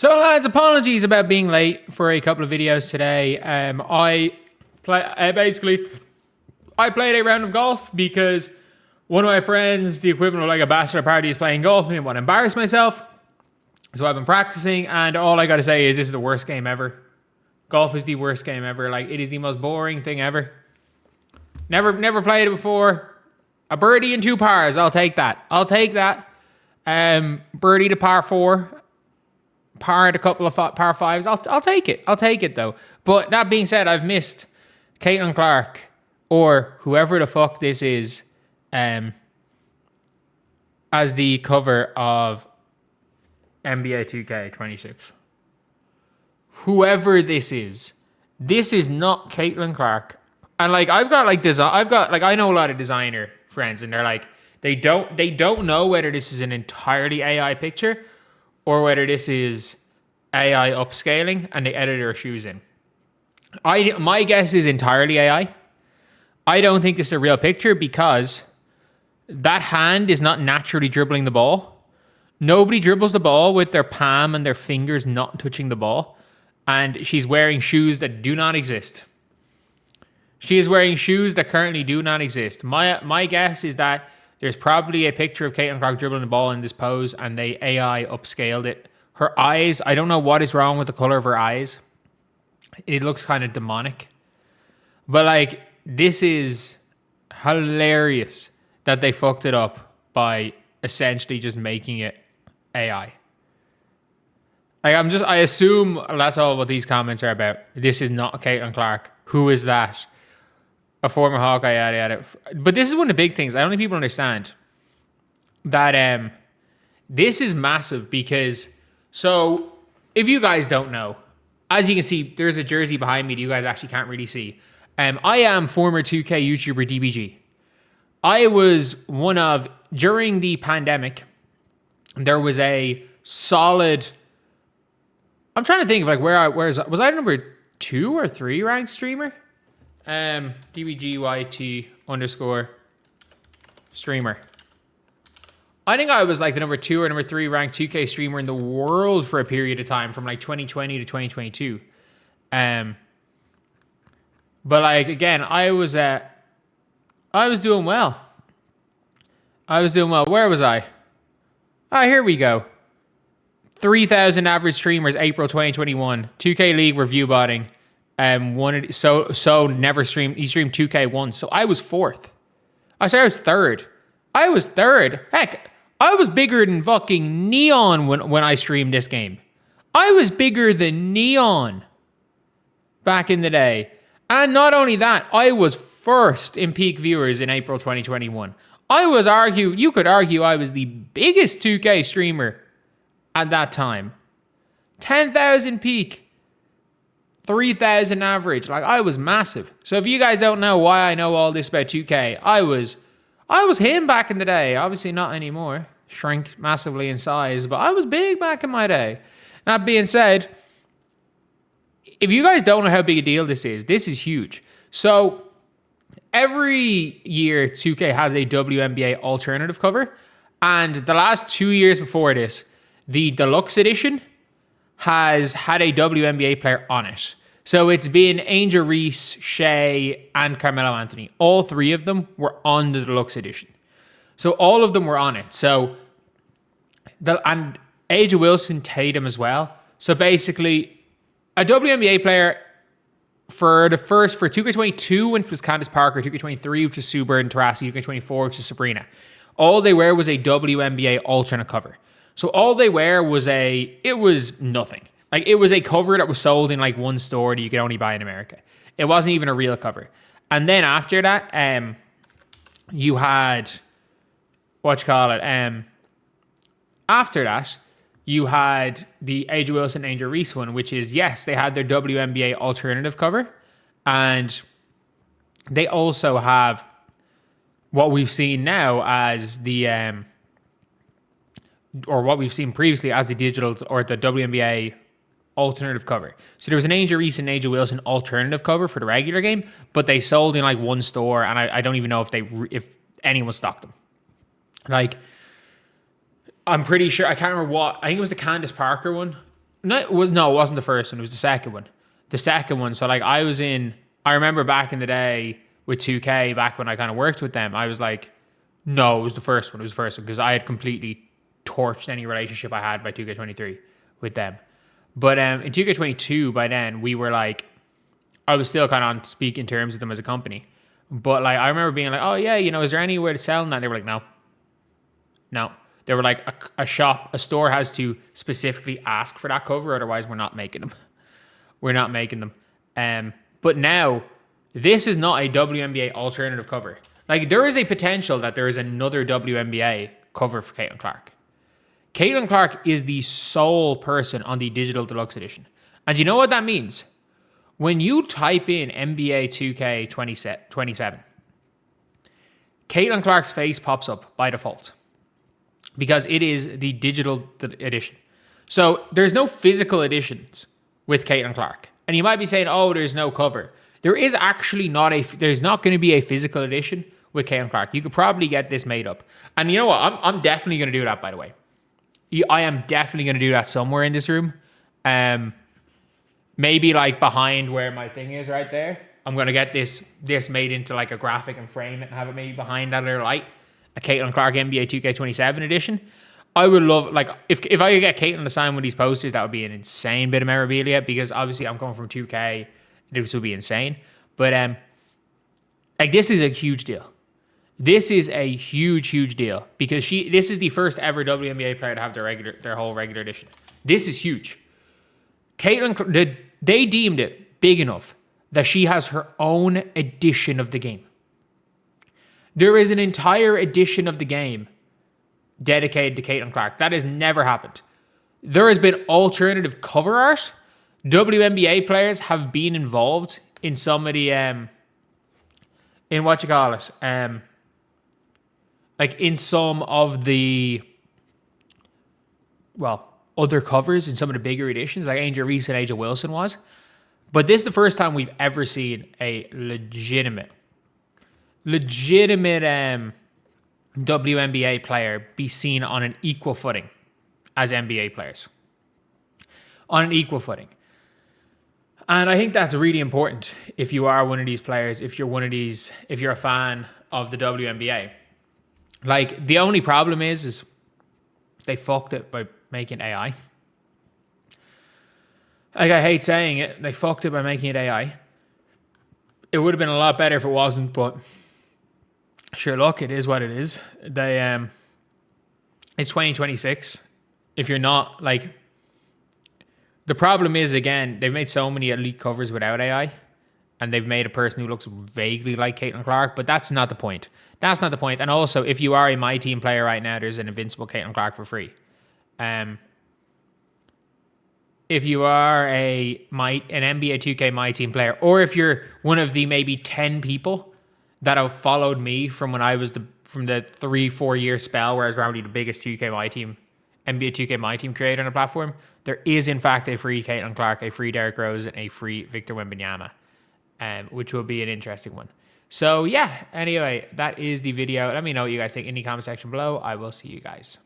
So lads, apologies about being late for a couple of videos today. I played a round of golf because one of my friends, the equivalent of like a bachelor party, is playing golf and I didn't want to embarrass myself. So I've been practicing, and all I got to say is this is the worst game ever. Golf is the worst game ever. Like, it is the most boring thing ever. Never played it before. A birdie and 2 pars. I'll take that. Birdie to par 4. Par a couple of par 5s. I'll take it. I'll take it though. But that being said, I've missed Caitlin Clark or whoever the fuck this is as the cover of NBA 2K26. Whoever this is not Caitlin Clark. And like I know a lot of designer friends, and they're like they don't know whether this is an entirely AI picture or whether this is AI upscaling and they edited her shoes in. My guess is entirely AI. I don't think this is a real picture because that hand is not naturally dribbling the ball. Nobody dribbles the ball with their palm and their fingers not touching the ball. And she's wearing shoes that do not exist. She is wearing shoes that currently do not exist. My guess is that there's probably a picture of Caitlin Clark dribbling the ball in this pose and they AI upscaled it. Her eyes, I don't know what is wrong with the color of her eyes. It looks kind of demonic. But like, this is hilarious that they fucked it up by essentially just making it AI. Like, I assume that's all what these comments are about. This is not Caitlin Clark. Who is that? A former Hawkeye, yada. But this is one of the big things. I don't think people understand that this is massive because, so if you guys don't know, as you can see, there's a jersey behind me that you guys actually can't really see. I am former 2K YouTuber DBG. I was during the pandemic, there was a solid, I'm trying to think of like was I number 2 or 3 ranked streamer? DBGYT _ streamer. I think I was like the number 2 or number 3 ranked 2K streamer in the world for a period of time from like 2020 to 2022. But like, again, I was doing well. Where was I? Here we go. 3,000 average streamers, April 2021. 2K League review botting. So never streamed. He streamed 2K once. So I was 4th. I was 3rd. Heck, I was bigger than fucking Neon when I streamed this game. I was bigger than Neon back in the day. And not only that, I was 1st in peak viewers in April 2021. You could argue I was the biggest 2K streamer at that time. 10,000 peak. 3,000 average. Like, I was massive. So if you guys don't know why I know all this about 2K, I was him back in the day. Obviously not anymore. Shrank massively in size, but I was big back in my day. That being said, if you guys don't know how big a deal this is huge. So every year 2K has a WNBA alternative cover, and the last 2 years before this, the deluxe edition has had a WNBA player on it. So it's been Angel Reese, Shea, and Carmelo Anthony. All 3 of them were on the deluxe edition. So all of them were on it. So and A'ja Wilson, Tatum as well. So basically, a WNBA player for 2K22, which was Candace Parker, 2K23, which was Sue Bird and Taurasi, 2K24, which is Breanna. All they wear was a WNBA alternate cover. So all they wear was it was nothing. Like, it was a cover that was sold in like one store that you could only buy in America. It wasn't even a real cover. And then after that, you had, after that, you had the A'ja Wilson, Angel Reese one, which is, yes, they had their WNBA alternative cover. And they also have what we've seen now as or what we've seen previously as the digital or the WNBA alternative cover. So there was an Angel Reese and A'ja Wilson alternative cover for the regular game, but they sold in like one store, and I don't even know if anyone stocked them. Like, I'm pretty sure, I can't remember what, I think it was the Candace Parker one. it wasn't the first one. It was the second one. The second one. So like I remember back in the day with 2K, back when I kind of worked with them, I was like, no, it was the first one. It was the first one because I had completely torched any relationship I had by 2K23 with them. But in 2K22, by then, we were like, I was still kind of on speaking terms with them as a company. But like, I remember being like, oh yeah, is there anywhere to sell that? And they were like, no. They were like, a store has to specifically ask for that cover, otherwise we're not making them. We're not making them. But now, this is not a WNBA alternative cover. Like, there is a potential that there is another WNBA cover for Caitlin Clark. Caitlin Clark is the sole person on the Digital Deluxe Edition. And you know what that means? When you type in NBA 2K27, Caitlin Clark's face pops up by default because it is the digital edition. So there's no physical editions with Caitlin Clark. And you might be saying, oh, there's no cover. There is actually there's not going to be a physical edition with Caitlin Clark. You could probably get this made up. And you know what? I'm definitely going to do that, by the way. I am definitely going to do that somewhere in this room. Maybe like behind where my thing is right there. I'm going to get this made into like a graphic and frame it and have it maybe behind that other light. A Caitlin Clark NBA 2K27 edition. I would love, like, if I could get Caitlin to sign one of these posters, that would be an insane bit of memorabilia because obviously I'm coming from 2K. This would be insane. But like, this is a huge deal. This is a huge deal because this is the first ever WNBA player to have their whole regular edition. This is huge. Caitlin, they deemed it big enough that she has her own edition of the game. There is an entire edition of the game dedicated to Caitlin Clark. That has never happened. There has been alternative cover art. WNBA players have been involved in some of the like in some of the other covers in some of the bigger editions, like Angel Reese and Angel Wilson was. But this is the first time we've ever seen a legitimate WNBA player be seen on an equal footing as NBA players. On an equal footing. And I think that's really important if you are one of these players, if you're a fan of the WNBA. Like, the only problem is they fucked it by making AI. Like, I hate saying it, they fucked it by making it AI. It would have been a lot better if it wasn't, but sure, look, it is what it is. It's 2026. If you're not, like, the problem is, again, they've made so many elite covers without AI, and they've made a person who looks vaguely like Caitlin Clark, but that's not the point. That's not the point. And also, if you are a My Team player right now, there's an invincible Caitlin Clark for free. If you are an NBA 2K My Team player, or if you're one of the maybe 10 people that have followed me from when I was from the 3-4 year spell where I was probably the biggest 2K My Team, NBA 2K My Team creator on the platform, there is in fact a free Caitlin Clark, a free Derrick Rose, and a free Victor Wembanyama, which will be an interesting one. So yeah, anyway, that is the video. Let me know what you guys think in the comment section below. I will see you guys.